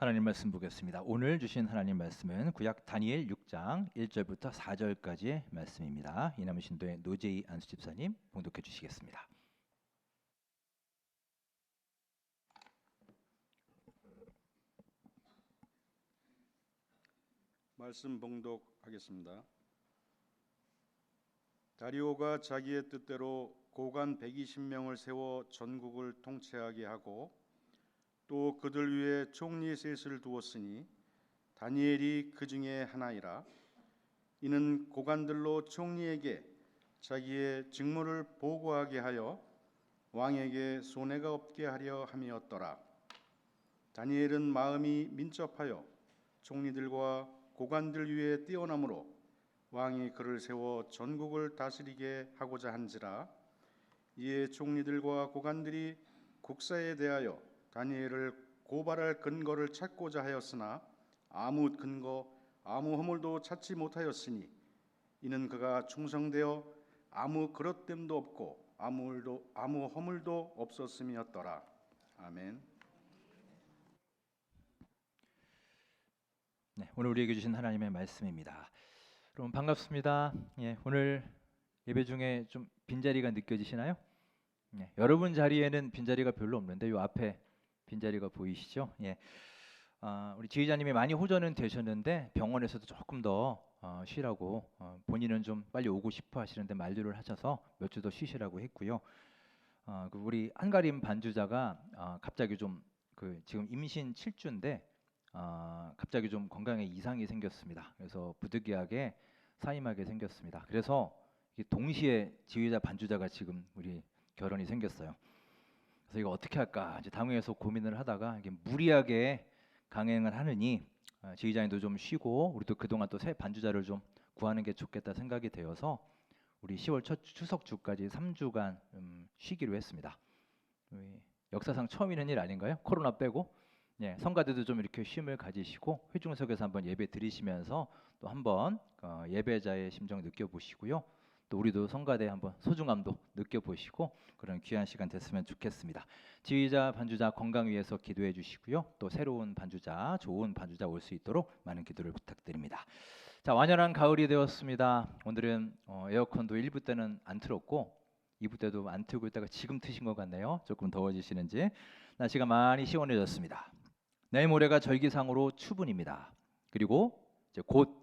하나님 말씀 보겠습니다. 오늘 주신 하나님 말씀은 구약 다니엘 6장 1절부터 4절까지의 말씀입니다. 이남은 신도의 노재희 안수 집사님 봉독해 주시겠습니다. 말씀 봉독하겠습니다. 다리오가 자기의 뜻대로 고관 120명을 세워 전국을 통치하게 하고 또 그들 위에 총리 셋을 두었으니 다니엘이 그 중에 하나이라. 이는 고관들로 총리에게 자기의 직무를 보고하게 하여 왕에게 손해가 없게 하려 함이었더라. 다니엘은 마음이 민첩하여 총리들과 고관들 위에 뛰어나므로 왕이 그를 세워 전국을 다스리게 하고자 한지라. 이에 총리들과 고관들이 국사에 대하여 다니엘을 고발할 근거를 찾고자 하였으나 아무 근거 아무 허물도 찾지 못하였으니 이는 그가 충성되어 아무 그릇됨도 없고 아무 허물도 없었음이었더라. 아멘. 네, 오늘 우리에게 주신 하나님의 말씀입니다. 여러분 반갑습니다. 오늘 예배 중에 좀 빈자리가 느껴지시나요? 여러분 자리에는 빈자리가 별로 없는데 요 앞에 빈자리가 보이시죠? 우리 지휘자님이 많이 호전은 되셨는데 병원에서도 조금 더 쉬라고 본인은 좀 빨리 오고 싶어 하시는데 만류를 하셔서 몇 주 더 쉬시라고 했고요. 우리 한가림 반주자가 갑자기 좀 지금 임신 7주인데 갑자기 좀 건강에 이상이 생겼습니다. 그래서 부득이하게 사임하게 생겼습니다. 그래서 동시에 지휘자 반주자가 지금 우리 결혼이 생겼어요. 그래서 이거 어떻게 할까 이제 당황해서 고민을 하다가 이게 무리하게 강행을 하느니 지휘자님도 좀 쉬고 우리도 그동안 또 새 반주자를 좀 구하는 게 좋겠다 생각이 되어서 우리 10월 첫 추석 주까지 3주간 쉬기로 했습니다. 역사상 처음 있는 일 아닌가요? 코로나 빼고. 성가대도 좀 이렇게 쉼을 가지시고 회중석에서 한번 예배 드리시면서 또 한번 예배자의 심정 느껴보시고요. 또 우리도 성가대 한번 소중함도 느껴보시고 그런 귀한 시간 됐으면 좋겠습니다. 지휘자 반주자 건강 위해서 기도해 주시고요. 또 새로운 반주자 좋은 반주자 올 수 있도록 많은 기도를 부탁드립니다. 자, 완연한 가을이 되었습니다. 오늘은 에어컨도 1부 때는 안 틀었고 2부 때도 안 틀고 있다가 지금 트신 것 같네요. 조금 더워지시는지 날씨가 많이 시원해졌습니다. 내일 모레가 절기상으로 추분입니다. 그리고 이제 곧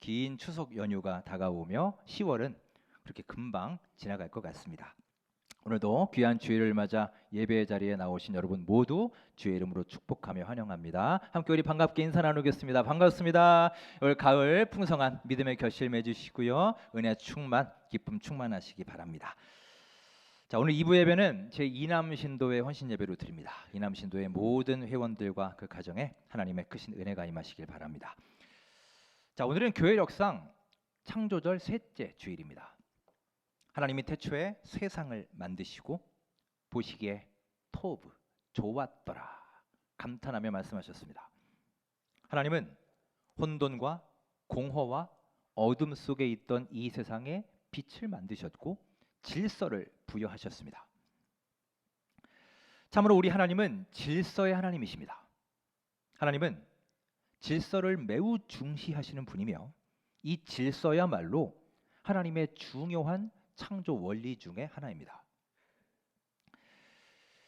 긴 추석 연휴가 다가오며 10월은 그렇게 금방 지나갈 것 같습니다. 오늘도 귀한 주일을 맞아 예배 자리에 나오신 여러분 모두 주의 이름으로 축복하며 환영합니다. 함께 우리 반갑게 인사 나누겠습니다. 반갑습니다. 올 가을 풍성한 믿음의 결실 맺으시고요. 은혜 충만, 기쁨 충만하시기 바랍니다. 자, 오늘 2부 예배는 제 이남신도의 헌신 예배로 드립니다. 이남신도의 모든 회원들과 그 가정에 하나님의 크신 은혜가 임하시길 바랍니다. 자, 오늘은 교회 역상 창조절 셋째 주일입니다. 하나님이 태초에 세상을 만드시고 보시기에 토브 좋았더라 감탄하며 말씀하셨습니다. 하나님은 혼돈과 공허와 어둠 속에 있던 이 세상에 빛을 만드셨고 질서를 부여하셨습니다. 참으로 우리 하나님은 질서의 하나님이십니다. 하나님은 질서를 매우 중시하시는 분이며 이 질서야말로 하나님의 중요한 창조 원리 중에 하나입니다.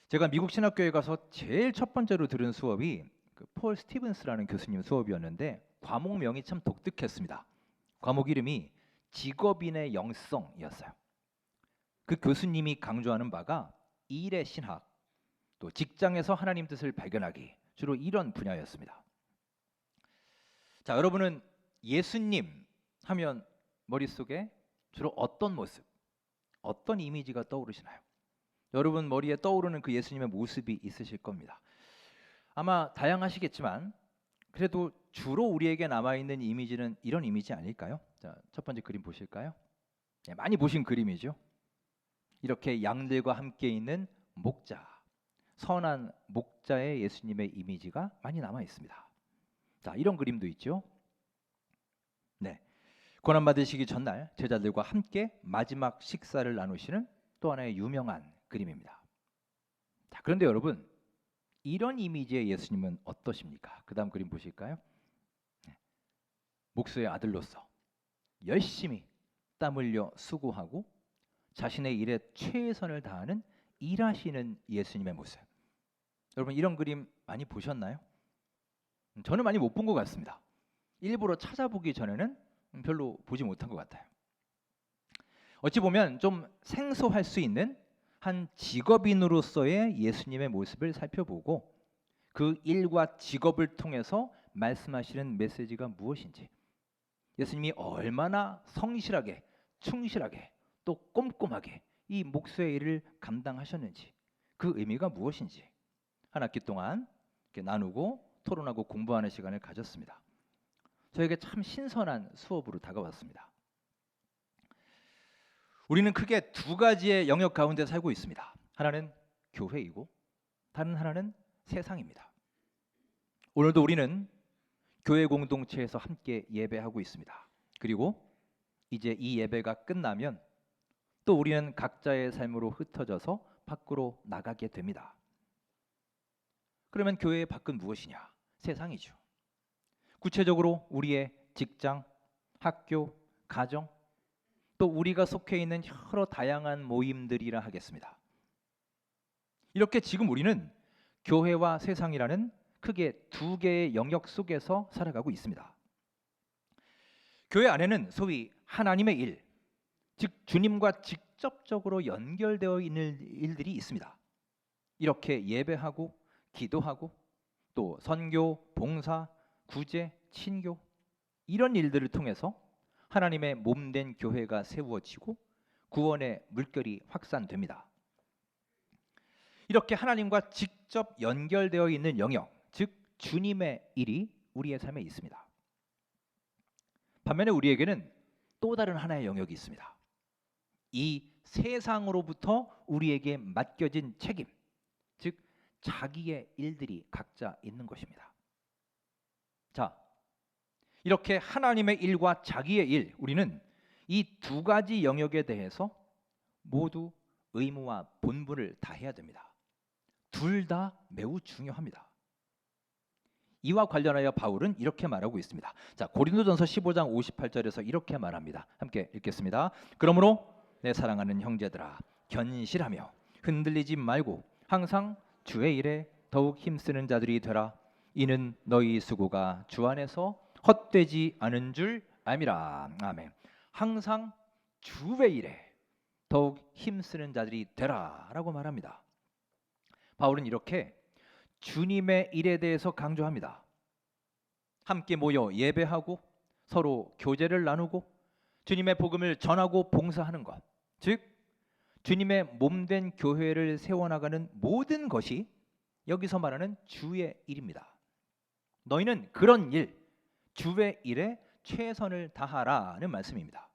제가 미국 신학교에 가서 제일 첫 번째로 들은 수업이 폴 스티븐스라는 교수님 수업이었는데 과목명이 참 독특했습니다. 과목 이름이 직업인의 영성이었어요. 그 교수님이 강조하는 바가 일의 신학, 또 직장에서 하나님 뜻을 발견하기, 주로 이런 분야였습니다. 자, 여러분은 예수님 하면 머릿속에 주로 어떤 모습, 어떤 이미지가 떠오르시나요? 여러분 머리에 떠오르는 그 예수님의 모습이 있으실 겁니다. 아마 다양하시겠지만 그래도 주로 우리에게 남아있는 이미지는 이런 이미지 아닐까요? 자, 첫 번째 그림 보실까요? 많이 보신 그림이죠. 이렇게 양들과 함께 있는 목자, 선한 목자의 예수님의 이미지가 많이 남아 있습니다. 자, 이런 그림도 있죠. 고난 받으시기 전날 제자들과 함께 마지막 식사를 나누시는 또 하나의 유명한 그림입니다. 자, 그런데 여러분, 이런 이미지의 예수님은 어떠십니까? 그다음 그림 보실까요? 목수의 아들로서 열심히 땀 흘려 수고하고 자신의 일에 최선을 다하는 일하시는 예수님의 모습. 여러분 이런 그림 많이 보셨나요? 저는 많이 못 본 것 같습니다. 일부러 찾아보기 전에는 별로 보지 못한 것 같아요. 어찌 보면 좀 생소할 수 있는 한 직업인으로서의 예수님의 모습을 살펴보고 그 일과 직업을 통해서 말씀하시는 메시지가 무엇인지, 예수님이 얼마나 성실하게, 충실하게, 또 꼼꼼하게 이 목수의 일을 감당하셨는지, 그 의미가 무엇인지 한 학기 동안 이렇게 나누고 토론하고 공부하는 시간을 가졌습니다. 저에게 참 신선한 수업으로 다가왔습니다. 우리는 크게 두 가지의 영역 가운데 살고 있습니다. 하나는 교회이고 다른 하나는 세상입니다. 오늘도 우리는 교회 공동체에서 함께 예배하고 있습니다. 그리고 이제 이 예배가 끝나면 또 우리는 각자의 삶으로 흩어져서 밖으로 나가게 됩니다. 그러면 교회의 밖은 무엇이냐? 세상이죠. 구체적으로 우리의 직장, 학교, 가정, 또 우리가 속해 있는 여러 다양한 모임들이라 하겠습니다. 이렇게 지금 우리는 교회와 세상이라는 크게 두 개의 영역 속에서 살아가고 있습니다. 교회 안에는 소위 하나님의 일, 즉 주님과 직접적으로 연결되어 있는 일들이 있습니다. 이렇게 예배하고 기도하고 또 선교, 봉사, 구제, 친교 이런 일들을 통해서 하나님의 몸된 교회가 세워지고 구원의 물결이 확산됩니다. 이렇게 하나님과 직접 연결되어 있는 영역, 즉 주님의 일이 우리의 삶에 있습니다. 반면에 우리에게는 또 다른 하나의 영역이 있습니다. 이 세상으로부터 우리에게 맡겨진 책임, 즉 자기의 일들이 각자 있는 것입니다. 자, 이렇게 하나님의 일과 자기의 일, 우리는 이 두 가지 영역에 대해서 모두 의무와 본분을 다해야 됩니다. 둘 다 매우 중요합니다. 이와 관련하여 바울은 이렇게 말하고 있습니다. 자, 고린도전서 15장 58절에서 이렇게 말합니다. 함께 읽겠습니다. 그러므로 내 사랑하는 형제들아, 견실하며 흔들리지 말고 항상 주의 일에 더욱 힘쓰는 자들이 되라. 이는 너희 수고가 주 안에서 헛되지 않은 줄 알미라. 아멘. 항상 주의 일에 더욱 힘쓰는 자들이 되라라고 말합니다. 바울은 이렇게 주님의 일에 대해서 강조합니다. 함께 모여 예배하고 서로 교제를 나누고 주님의 복음을 전하고 봉사하는 것, 즉 주님의 몸된 교회를 세워나가는 모든 것이 여기서 말하는 주의 일입니다. 너희는 그런 일, 주의 일에 최선을 다하라는 말씀입니다.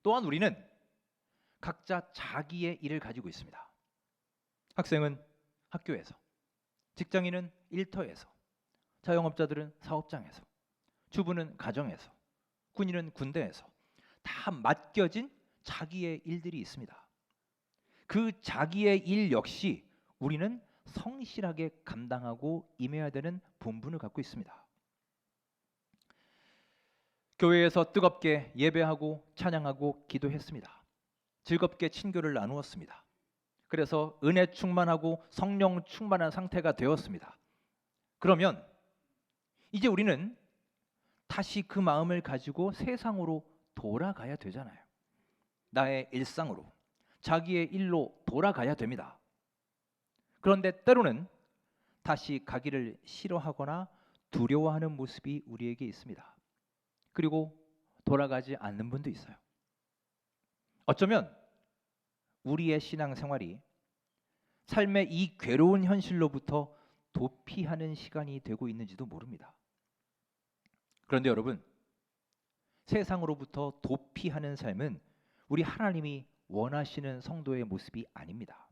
또한 우리는 각자 자기의 일을 가지고 있습니다. 학생은 학교에서, 직장인은 일터에서, 자영업자들은 사업장에서, 주부는 가정에서, 군인은 군대에서 다 맡겨진 자기의 일들이 있습니다. 그 자기의 일 역시 우리는 성실하게 감당하고 임해야 되는 본분을 갖고 있습니다. 교회에서 뜨겁게 예배하고 찬양하고 기도했습니다. 즐겁게 친교를 나누었습니다. 그래서 은혜 충만하고 성령 충만한 상태가 되었습니다. 그러면 이제 우리는 다시 그 마음을 가지고 세상으로 돌아가야 되잖아요. 나의 일상으로, 자기의 일로 돌아가야 됩니다. 그런데 때로는 다시 가기를 싫어하거나 두려워하는 모습이 우리에게 있습니다. 그리고 돌아가지 않는 분도 있어요. 어쩌면 우리의 신앙생활이 삶의 이 괴로운 현실로부터 도피하는 시간이 되고 있는지도 모릅니다. 그런데 여러분, 세상으로부터 도피하는 삶은 우리 하나님이 원하시는 성도의 모습이 아닙니다.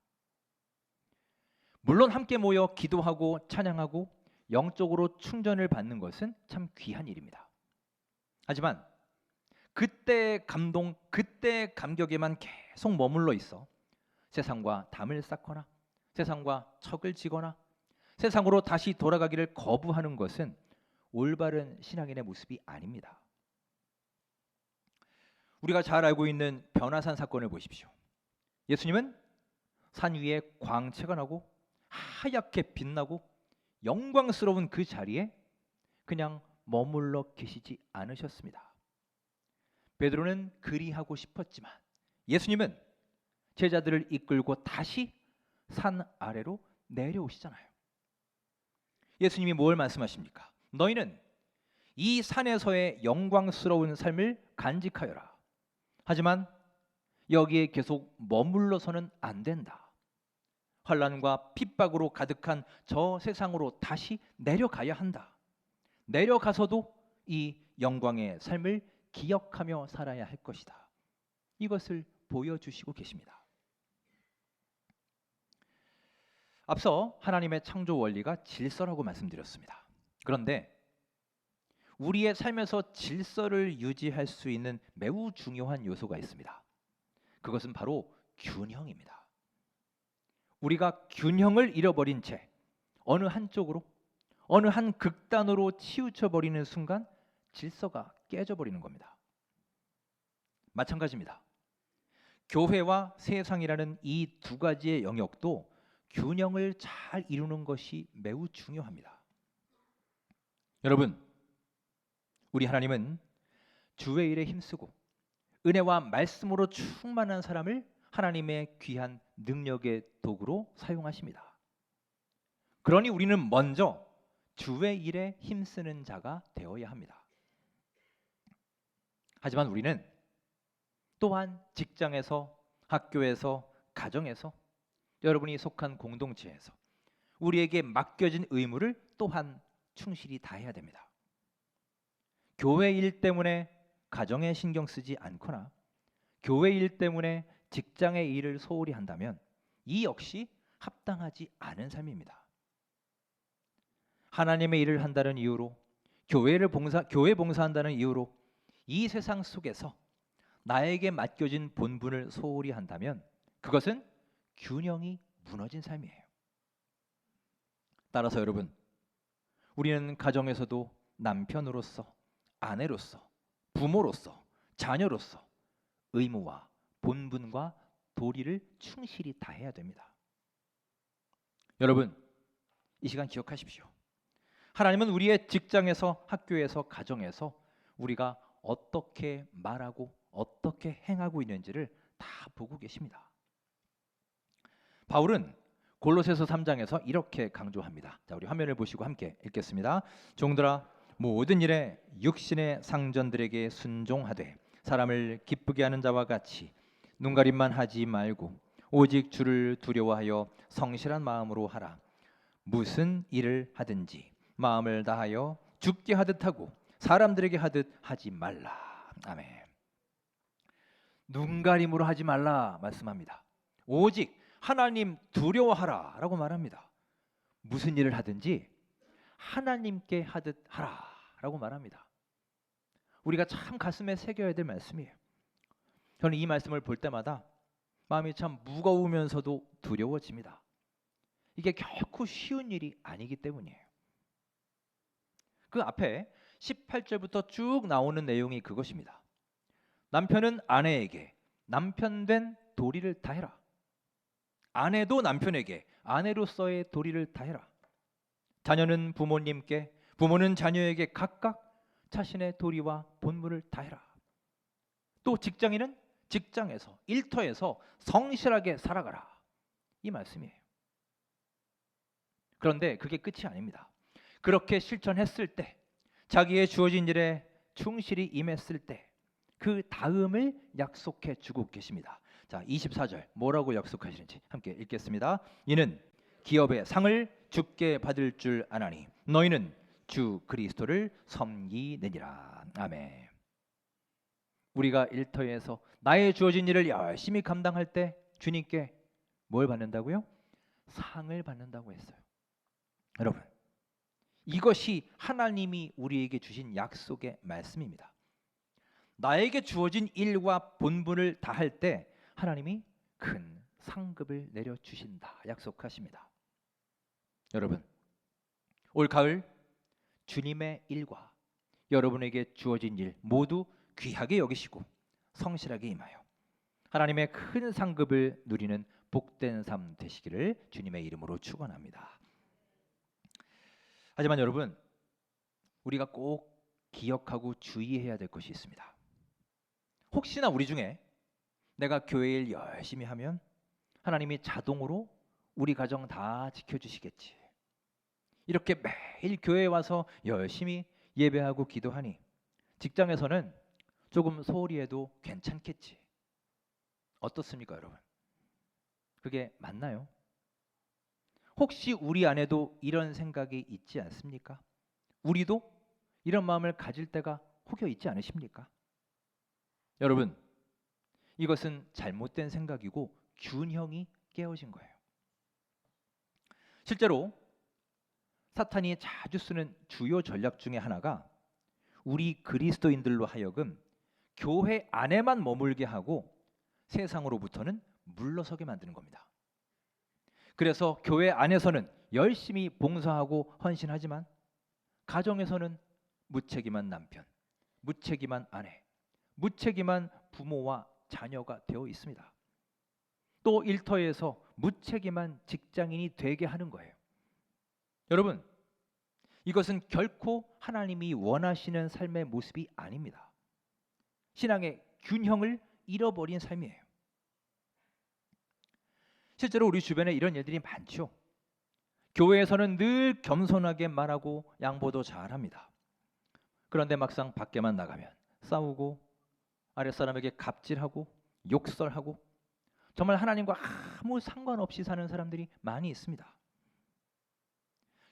물론 함께 모여 기도하고 찬양하고 영적으로 충전을 받는 것은 참 귀한 일입니다. 하지만 그때의 감동, 그때의 감격에만 계속 머물러 있어 세상과 담을 쌓거나 세상과 척을 지거나 세상으로 다시 돌아가기를 거부하는 것은 올바른 신앙인의 모습이 아닙니다. 우리가 잘 알고 있는 변화산 사건을 보십시오. 예수님은 산 위에 광채가 나고 하얗게 빛나고 영광스러운 그 자리에 그냥 머물러 계시지 않으셨습니다. 베드로는 그리하고 싶었지만 예수님은 제자들을 이끌고 다시 산 아래로 내려오시잖아요. 예수님이 뭘 말씀하십니까? 너희는 이 산에서의 영광스러운 삶을 간직하여라. 하지만 여기에 계속 머물러서는 안 된다. 환난과 핍박으로 가득한 저 세상으로 다시 내려가야 한다. 내려가서도 이 영광의 삶을 기억하며 살아야 할 것이다. 이것을 보여주시고 계십니다. 앞서 하나님의 창조 원리가 질서라고 말씀드렸습니다. 그런데 우리의 삶에서 질서를 유지할 수 있는 매우 중요한 요소가 있습니다. 그것은 바로 균형입니다. 우리가 균형을 잃어버린 채 어느 한쪽으로, 어느 한 극단으로 치우쳐 버리는 순간 질서가 깨져버리는 겁니다. 마찬가지입니다. 교회와 세상이라는 이 두 가지의 영역도 균형을 잘 이루는 것이 매우 중요합니다. 여러분, 우리 하나님은 주의 일에 힘쓰고 은혜와 말씀으로 충만한 사람을 하나님의 귀한 능력의 도구로 사용하십니다. 그러니 우리는 먼저 주의 일에 힘쓰는 자가 되어야 합니다. 하지만 우리는 또한 직장에서, 학교에서, 가정에서, 여러분이 속한 공동체에서 우리에게 맡겨진 의무를 또한 충실히 다해야 됩니다. 교회 일 때문에 가정에 신경 쓰지 않거나 교회 일 때문에 직장의 일을 소홀히 한다면 이 역시 합당하지 않은 삶입니다. 하나님의 일을 한다는 이유로 교회 봉사한다는 이유로 이 세상 속에서 나에게 맡겨진 본분을 소홀히 한다면 그것은 균형이 무너진 삶이에요. 따라서 여러분, 우리는 가정에서도 남편으로서, 아내로서, 부모로서, 자녀로서 의무와 본분과 도리를 충실히 다해야 됩니다. 여러분, 이 시간 기억하십시오. 하나님은 우리의 직장에서, 학교에서, 가정에서 우리가 어떻게 말하고 어떻게 행하고 있는지를 다 보고 계십니다. 바울은 골로새서 3장에서 이렇게 강조합니다. 자, 우리 화면을 보시고 함께 읽겠습니다. 종들아, 모든 일에 육신의 상전들에게 순종하되 사람을 기쁘게 하는 자와 같이 눈가림만 하지 말고 오직 주를 두려워하여 성실한 마음으로 하라. 무슨 일을 하든지 마음을 다하여 주께 하듯 하고 사람들에게 하듯 하지 말라. 아멘. 눈가림으로 하지 말라 말씀합니다. 오직 하나님 두려워하라 라고 말합니다. 무슨 일을 하든지 하나님께 하듯 하라 라고 말합니다. 우리가 참 가슴에 새겨야 될 말씀이에요. 저는 이 말씀을 볼 때마다 마음이 참 무거우면서도 두려워집니다. 이게 결코 쉬운 일이 아니기 때문이에요. 그 앞에 18절부터 쭉 나오는 내용이 그것입니다. 남편은 아내에게 남편된 도리를 다해라. 아내도 남편에게 아내로서의 도리를 다해라. 자녀는 부모님께, 부모는 자녀에게 각각 자신의 도리와 본분을 다해라. 또 직장인은 직장에서, 일터에서 성실하게 살아가라. 이 말씀이에요. 그런데 그게 끝이 아닙니다. 그렇게 실천했을 때, 자기의 주어진 일에 충실히 임했을 때 그 다음을 약속해 주고 계십니다. 자, 24절 뭐라고 약속하시는지 함께 읽겠습니다. 이는 기업의 상을 주께 받을 줄 아나니 너희는 주 그리스도를 섬기느니라. 아멘. 우리가 일터에서 나의 주어진 일을 열심히 감당할 때 주님께 뭘 받는다고요? 상을 받는다고 했어요. 여러분, 이것이 하나님이 우리에게 주신 약속의 말씀입니다. 나에게 주어진 일과 본분을 다할 때 하나님이 큰 상급을 내려주신다 약속하십니다. 여러분, 올 가을 주님의 일과 여러분에게 주어진 일 모두 귀하게 여기시고 성실하게 임하여 하나님의 큰 상급을 누리는 복된 삶 되시기를 주님의 이름으로 축원합니다. 하지만 여러분, 우리가 꼭 기억하고 주의해야 될 것이 있습니다. 혹시나 우리 중에 내가 교회 일 열심히 하면 하나님이 자동으로 우리 가정 다 지켜주시겠지, 이렇게 매일 교회에 와서 열심히 예배하고 기도하니 직장에서는 조금 소홀히 해도 괜찮겠지, 어떻습니까 여러분? 그게 맞나요? 혹시 우리 안에도 이런 생각이 있지 않습니까? 우리도 이런 마음을 가질 때가 혹여 있지 않으십니까? 여러분, 이것은 잘못된 생각이고 균형이 깨어진 거예요. 실제로 사탄이 자주 쓰는 주요 전략 중에 하나가 우리 그리스도인들로 하여금 교회 안에만 머물게 하고 세상으로부터는 물러서게 만드는 겁니다. 그래서 교회 안에서는 열심히 봉사하고 헌신하지만 가정에서는 무책임한 남편, 무책임한 아내, 무책임한 부모와 자녀가 되어 있습니다. 또 일터에서 무책임한 직장인이 되게 하는 거예요. 여러분, 이것은 결코 하나님이 원하시는 삶의 모습이 아닙니다. 신앙의 균형을 잃어버린 삶이에요. 실제로 우리 주변에 이런 일들이 많죠. 교회에서는 늘 겸손하게 말하고 양보도 잘합니다. 그런데 막상 밖에만 나가면 싸우고 아랫사람에게 갑질하고 욕설하고 정말 하나님과 아무 상관없이 사는 사람들이 많이 있습니다.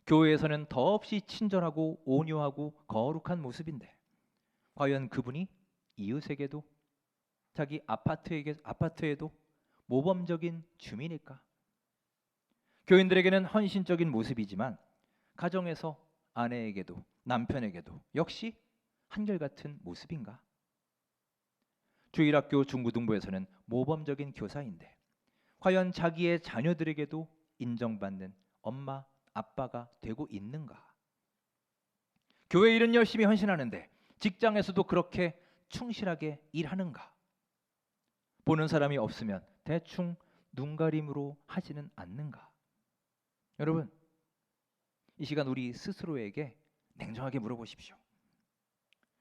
교회에서는 더없이 친절하고 온유하고 거룩한 모습인데 과연 그분이 이웃에게도 자기 아파트에도 모범적인 주민일까? 교인들에게는 헌신적인 모습이지만 가정에서 아내에게도 남편에게도 역시 한결같은 모습인가? 주일학교 중고등부에서는 모범적인 교사인데 과연 자기의 자녀들에게도 인정받는 엄마, 아빠가 되고 있는가? 교회 일은 열심히 헌신하는데 직장에서도 그렇게 충실하게 일하는가? 보는 사람이 없으면 대충 눈가림으로 하지는 않는가? 여러분, 이 시간 우리 스스로에게 냉정하게 물어보십시오.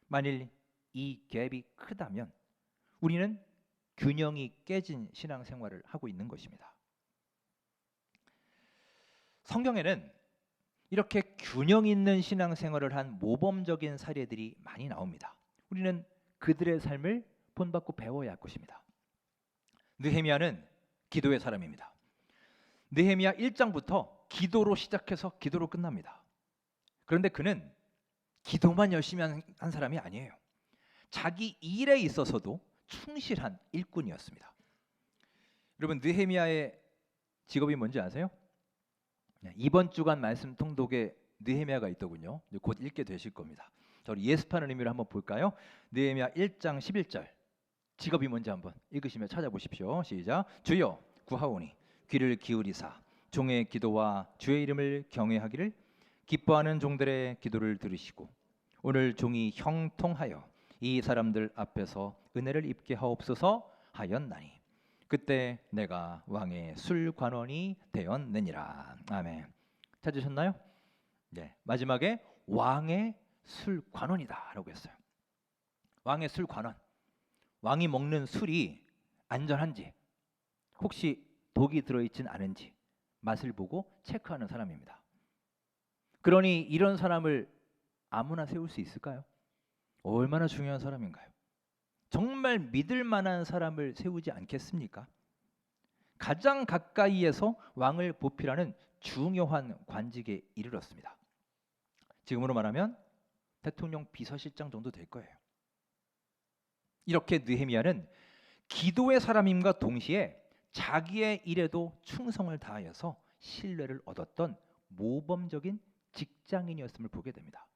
만일 이 갭이 크다면 우리는 균형이 깨진 신앙생활을 하고 있는 것입니다. 성경에는 이렇게 균형 있는 신앙생활을 한 모범적인 사례들이 많이 나옵니다. 우리는 그들의 삶을 본받고 배워야 할 것입니다. 느헤미야는 기도의 사람입니다. 느헤미야 1장부터 기도로 시작해서 기도로 끝납니다. 그런데 그는 기도만 열심히 한 사람이 아니에요. 자기 일에 있어서도 충실한 일꾼이었습니다. 여러분, 느헤미야의 직업이 뭔지 아세요? 이번 주간 말씀 통독에 느헤미야가 있더군요. 곧 읽게 되실 겁니다. 우리 예습하는 의미로 한번 볼까요? 느헤미야 1장 11절 직업이 뭔지 한번 읽으시며 찾아보십시오. 시작. 주여 구하오니 귀를 기울이사 종의 기도와 주의 이름을 경외하기를 기뻐하는 종들의 기도를 들으시고 오늘 종이 형통하여 이 사람들 앞에서 은혜를 입게 하옵소서 하였나니 그때 내가 왕의 술관원이 되었느니라. 아멘. 찾으셨나요? 네, 마지막에 왕의 술관원이다라고 했어요. 왕의 술관원. 왕이 먹는 술이 안전한지 혹시 독이 들어있진 않은지 맛을 보고 체크하는 사람입니다. 그러니 이런 사람을 아무나 세울 수 있을까요? 얼마나 중요한 사람인가요? 정말 믿을 만한 사람을 세우지 않겠습니까? 가장 가까이에서 왕을 보필하는 중요한 관직에 이르렀습니다. 지금으로 말하면 대통령 비서실장 정도 될 거예요. 이렇게 느헤미야는 기도의 사람임과 동시에 자기의 일에도 충성을 다하여서 신뢰를 얻었던 모범적인 직장인이었음을 보게 됩니다.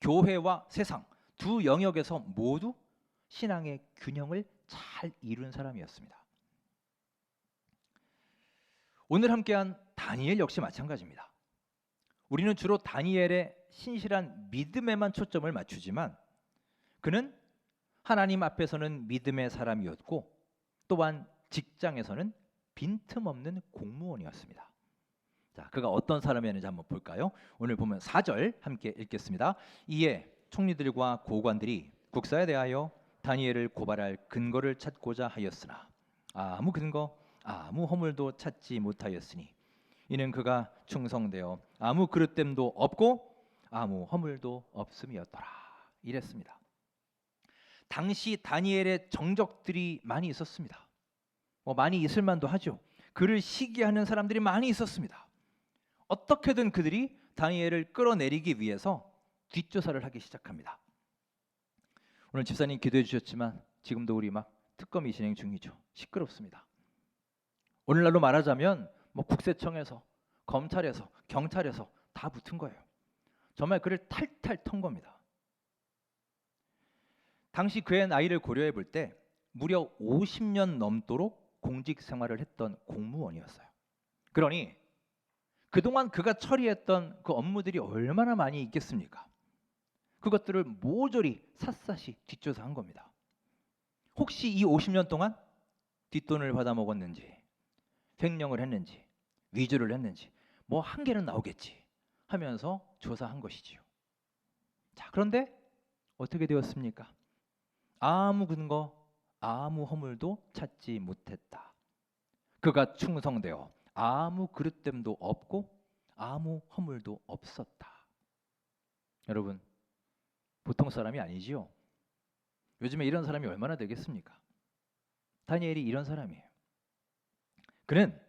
교회와 세상 두 영역에서 모두 신앙의 균형을 잘 이룬 사람이었습니다. 오늘 함께한 다니엘 역시 마찬가지입니다. 우리는 주로 다니엘의 신실한 믿음에만 초점을 맞추지만 그는 하나님 앞에서는 믿음의 사람이었고 또한 직장에서는 빈틈없는 공무원이었습니다. 자, 그가 어떤 사람이었는지 한번 볼까요? 오늘 보면 4절 함께 읽겠습니다. 이에 총리들과 고관들이 국사에 대하여 다니엘을 고발할 근거를 찾고자 하였으나 아무 근거, 아무 허물도 찾지 못하였으니 이는 그가 충성되어 아무 그릇됨도 없고 아무 허물도 없음이었더라. 이랬습니다. 당시 다니엘의 정적들이 많이 있었습니다. 많이 있을 만도 하죠. 그를 시기하는 사람들이 많이 있었습니다. 어떻게든 그들이 다니엘을 끌어내리기 위해서 뒷조사를 하기 시작합니다. 오늘 집사님 기도해 주셨지만 지금도 우리 막 특검이 진행 중이죠. 시끄럽습니다. 오늘날로 말하자면 국세청에서, 검찰에서, 경찰에서 다 붙은 거예요. 정말 그를 탈탈 턴 겁니다. 당시 그의 나이를 고려해 볼 때 무려 50년 넘도록 공직 생활을 했던 공무원이었어요. 그러니 그동안 그가 처리했던 그 업무들이 얼마나 많이 있겠습니까? 그것들을 모조리 샅샅이 뒷조사한 겁니다. 혹시 이 50년 동안 뒷돈을 받아 먹었는지, 횡령을 했는지, 위조를 했는지 한 개는 나오겠지 하면서 조사한 것이지요. 자, 그런데 어떻게 되었습니까? 아무 근거, 아무 허물도 찾지 못했다. 그가 충성되어 아무 그릇됨도 없고 아무 허물도 없었다. 여러분, 보통 사람이 아니지요. 요즘에 이런 사람이 얼마나 되겠습니까? 다니엘이 이런 사람이에요. 그는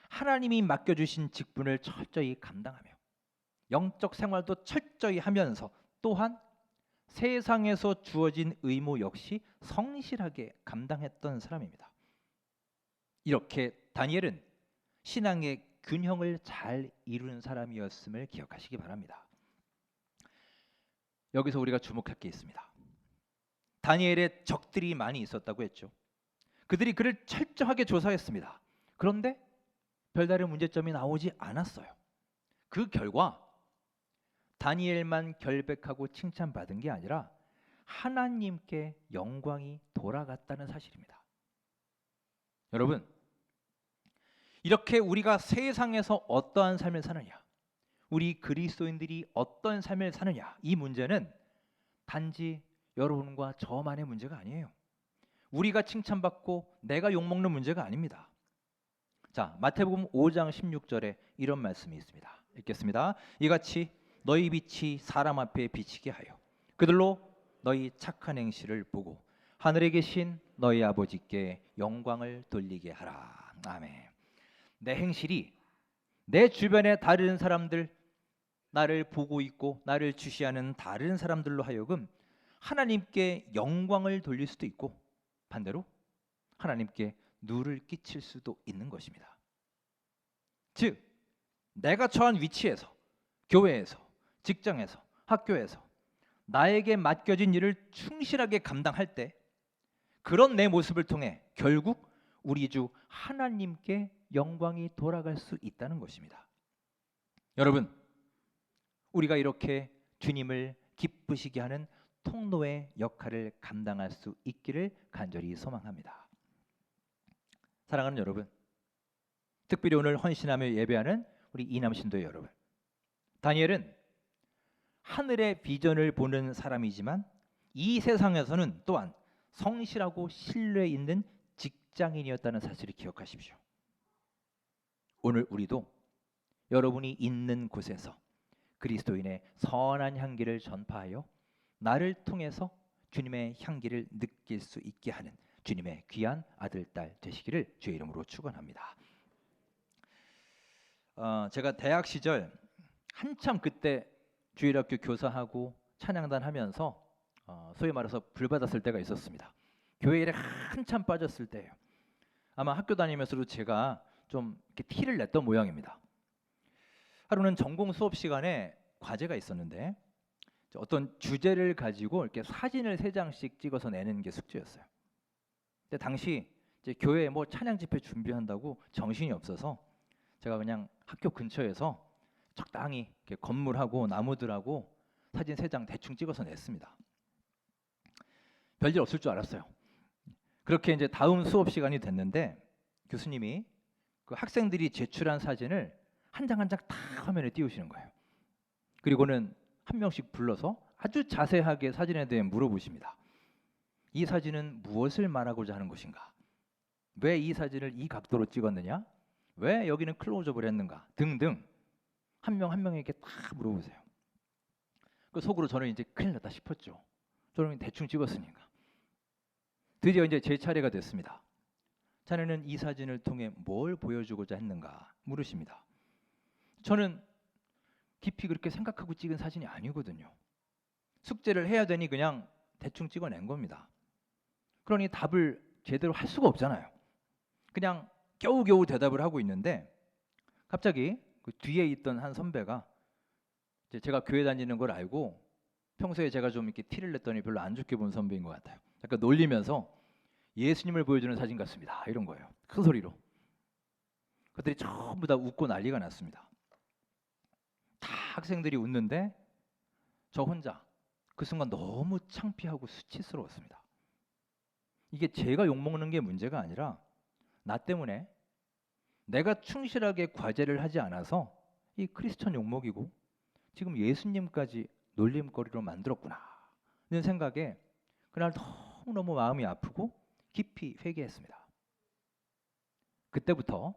하나님이 맡겨주신 직분을 철저히 감당하며 영적 생활도 철저히 하면서 또한 세상에서 주어진 의무 역시 성실하게 감당했던 사람입니다. 이렇게 다니엘은 신앙의 균형을 잘 이루는 사람이었음을 기억하시기 바랍니다. 여기서 우리가 주목할 게 있습니다. 다니엘의 적들이 많이 있었다고 했죠. 그들이 그를 철저하게 조사했습니다. 그런데 별다른 문제점이 나오지 않았어요. 그 결과 다니엘만 결백하고 칭찬받은 게 아니라 하나님께 영광이 돌아갔다는 사실입니다. 여러분, 이렇게 우리가 세상에서 어떠한 삶을 사느냐, 우리 그리스도인들이 어떤 삶을 사느냐, 이 문제는 단지 여러분과 저만의 문제가 아니에요. 우리가 칭찬받고 내가 욕먹는 문제가 아닙니다. 자, 마태복음 5장 16절에 이런 말씀이 있습니다. 읽겠습니다. 이같이 너희 빛이 사람 앞에 비치게 하여 그들로 너희 착한 행실을 보고 하늘에 계신 너희 아버지께 영광을 돌리게 하라. 아멘. 내 행실이 내 주변의 다른 사람들, 나를 보고 있고 나를 주시하는 다른 사람들로 하여금 하나님께 영광을 돌릴 수도 있고 반대로 하나님께 누를 끼칠 수도 있는 것입니다. 즉, 내가 처한 위치에서, 교회에서, 직장에서, 학교에서 나에게 맡겨진 일을 충실하게 감당할 때 그런 내 모습을 통해 결국 우리 주 하나님께 영광이 돌아갈 수 있다는 것입니다. 여러분, 우리가 이렇게 주님을 기쁘시게 하는 통로의 역할을 감당할 수 있기를 간절히 소망합니다. 사랑하는 여러분, 특별히 오늘 헌신하며 예배하는 우리 이남신도의 여러분, 다니엘은 하늘의 비전을 보는 사람이지만 이 세상에서는 또한 성실하고 신뢰 있는 직장인이었다는 사실을 기억하십시오. 오늘 우리도 여러분이 있는 곳에서 그리스도인의 선한 향기를 전파하여 나를 통해서 주님의 향기를 느낄 수 있게 하는 주님의 귀한 아들, 딸 되시기를 주의 이름으로 축원합니다. 제가 대학 시절 한참 그때 주일학교 교사하고 찬양단 하면서 소위 말해서 불 받았을 때가 있었습니다. 교회 일에 한참 빠졌을 때예요. 아마 학교 다니면서도 제가 좀 이렇게 티를 냈던 모양입니다. 하루는 전공 수업 시간에 과제가 있었는데 어떤 주제를 가지고 이렇게 사진을 3장씩 찍어서 내는 게 숙제였어요. 근데 당시 이제 교회에 뭐 찬양 집회 준비한다고 정신이 없어서 제가 그냥 학교 근처에서 적당히 이렇게 건물하고 나무들하고 사진 3장 대충 찍어서 냈습니다. 별일 없을 줄 알았어요. 그렇게 이제 다음 수업 시간이 됐는데 교수님이 그 학생들이 제출한 사진을 한 장 한 장 다 화면에 띄우시는 거예요. 그리고는 한 명씩 불러서 아주 자세하게 사진에 대해 물어보십니다. 이 사진은 무엇을 말하고자 하는 것인가? 왜 이 사진을 이 각도로 찍었느냐? 왜 여기는 클로즈업을 했는가? 등등 한 명 한 명에게 다 물어보세요. 그 속으로 저는 이제 큰일 났다 싶었죠. 저는 대충 찍었으니까. 드디어 이제 제 차례가 됐습니다. 자네는 이 사진을 통해 뭘 보여주고자 했는가 물으십니다. 저는 깊이 그렇게 생각하고 찍은 사진이 아니거든요. 숙제를 해야 되니 그냥 대충 찍어낸 겁니다. 그러니 답을 제대로 할 수가 없잖아요. 그냥 겨우겨우 대답을 하고 있는데 갑자기 그 뒤에 있던 한 선배가 이제 제가 교회 다니는 걸 알고 평소에 제가 좀 이렇게 티를 냈더니 별로 안 좋게 본 선배인 것 같아요. 약간 놀리면서 예수님을 보여주는 사진 같습니다. 이런 거예요. 큰 소리로. 그들이 전부 다 웃고 난리가 났습니다. 다 학생들이 웃는데 저 혼자 그 순간 너무 창피하고 수치스러웠습니다. 이게 제가 욕먹는 게 문제가 아니라 나 때문에 내가 충실하게 과제를 하지 않아서 이 크리스천 욕먹이고 지금 예수님까지 놀림거리로 만들었구나 는 생각에 그날 너무너무 마음이 아프고 깊이 회개했습니다. 그때부터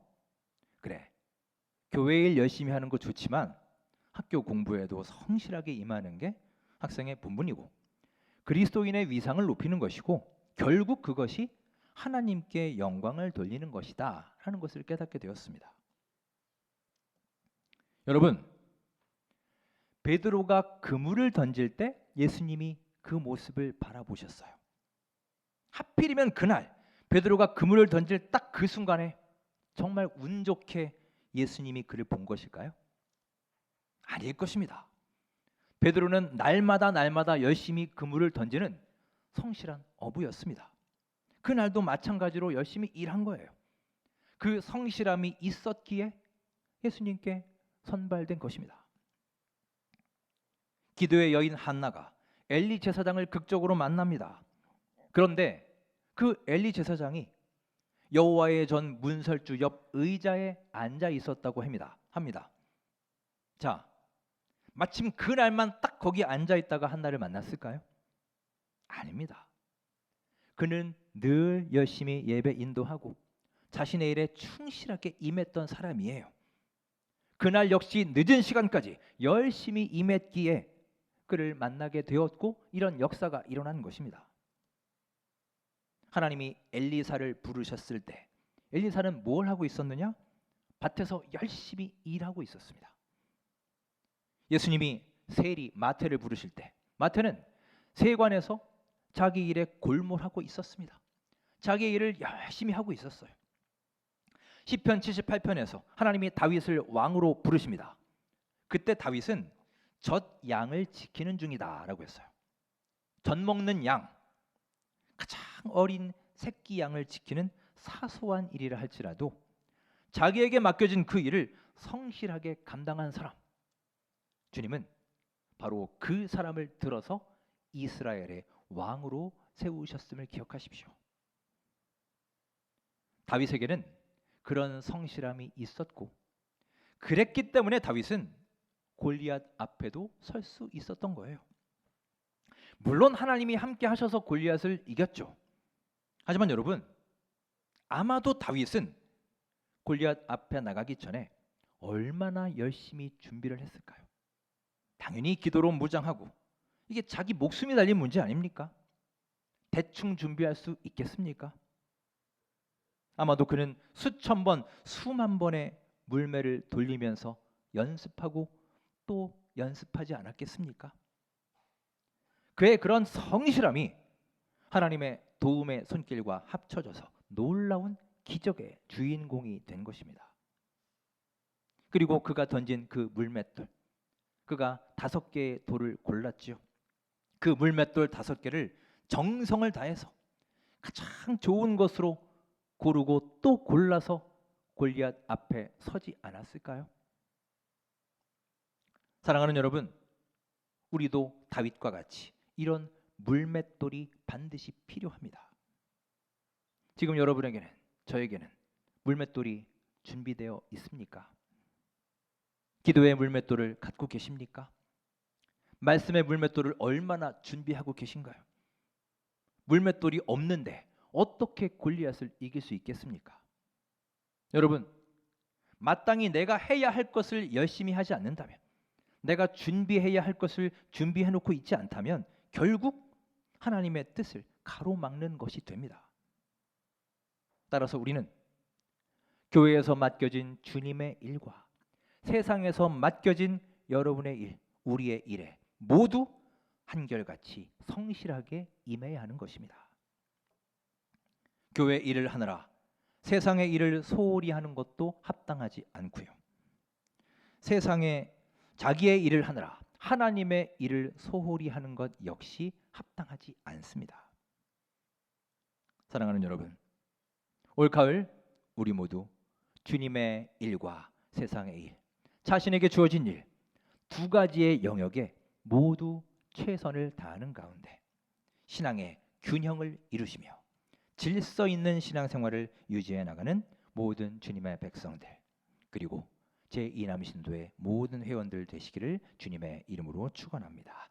그래, 교회 일 열심히 하는 거 좋지만 학교 공부에도 성실하게 임하는 게 학생의 본분이고 그리스도인의 위상을 높이는 것이고 결국 그것이 하나님께 영광을 돌리는 것이다 라는 것을 깨닫게 되었습니다. 여러분, 베드로가 그물을 던질 때 예수님이 그 모습을 바라보셨어요. 하필이면 그날 베드로가 그물을 던질 딱 그 순간에 정말 운 좋게 예수님이 그를 본 것일까요? 아닐 것입니다. 베드로는 날마다 열심히 그물을 던지는 성실한 어부였습니다. 그날도 마찬가지로 열심히 일한 거예요. 그 성실함이 있었기에 예수님께 선발된 것입니다. 기도의 여인 한나가 엘리 제사장을 극적으로 만납니다. 그런데 그 엘리 제사장이 여호와의 전 문설주 옆 의자에 앉아 있었다고 합니다. 자, 마침 그날만 딱 거기 앉아 있다가 한나를 만났을까요? 아닙니다. 그는 늘 열심히 예배 인도하고 자신의 일에 충실하게 임했던 사람이에요. 그날 역시 늦은 시간까지 열심히 임했기에 그를 만나게 되었고 이런 역사가 일어난 것입니다. 하나님이 엘리사를 부르셨을 때 엘리사는 뭘 하고 있었느냐? 밭에서 열심히 일하고 있었습니다. 예수님이 세리 마태를 부르실 때 마태는 세관에서 자기 일에 골몰하고 있었습니다. 자기 일을 열심히 하고 있었어요. 시편 78편에서 하나님이 다윗을 왕으로 부르십니다. 그때 다윗은 젖 양을 지키는 중이다라고 했어요. 젖 먹는 양, 가장 어린 새끼 양을 지키는 사소한 일이라 할지라도 자기에게 맡겨진 그 일을 성실하게 감당한 사람, 주님은 바로 그 사람을 들어서 이스라엘의 왕으로 세우셨음을 기억하십시오. 다윗에게는 그런 성실함이 있었고 그랬기 때문에 다윗은 골리앗 앞에도 설 수 있었던 거예요. 물론 하나님이 함께 하셔서 골리앗을 이겼죠. 하지만 여러분, 아마도 다윗은 골리앗 앞에 나가기 전에 얼마나 열심히 준비를 했을까요? 당연히 기도로 무장하고 이게 자기 목숨이 달린 문제 아닙니까? 대충 준비할 수 있겠습니까? 아마도 그는 수천 번, 수만 번의 물매를 돌리면서 연습하고 또 연습하지 않았겠습니까? 그의 그런 성실함이 하나님의 도움의 손길과 합쳐져서 놀라운 기적의 주인공이 된 것입니다. 그리고 그가 던진 그 물맷돌, 그가 5개의 돌을 골랐지요. 그 물맷돌 5개를 정성을 다해서 가장 좋은 것으로 고르고 또 골라서 골리앗 앞에 서지 않았을까요? 사랑하는 여러분, 우리도 다윗과 같이 이런 물맷돌이 반드시 필요합니다. 지금 여러분에게는, 저에게는 물맷돌이 준비되어 있습니까? 기도의 물맷돌을 갖고 계십니까? 말씀의 물맷돌을 얼마나 준비하고 계신가요? 물맷돌이 없는데 어떻게 골리앗을 이길 수 있겠습니까? 여러분, 마땅히 내가 해야 할 것을 열심히 하지 않는다면, 내가 준비해야 할 것을 준비해 놓고 있지 않다면 결국 하나님의 뜻을 가로막는 것이 됩니다. 따라서 우리는 교회에서 맡겨진 주님의 일과 세상에서 맡겨진 여러분의 일, 우리의 일에 모두 한결같이 성실하게 임해야 하는 것입니다. 교회 일을 하느라 세상의 일을 소홀히 하는 것도 합당하지 않고요. 세상에 자기의 일을 하느라 하나님의 일을 소홀히 하는 것 역시 합당하지 않습니다. 사랑하는 여러분, 올가을 우리 모두 주님의 일과 세상의 일, 자신에게 주어진 일, 두 가지의 영역에 모두 최선을 다하는 가운데 신앙의 균형을 이루시며 질서 있는 신앙생활을 유지해 나가는 모든 주님의 백성들, 그리고 제2남신도의 모든 회원들 되시기를 주님의 이름으로 축원합니다.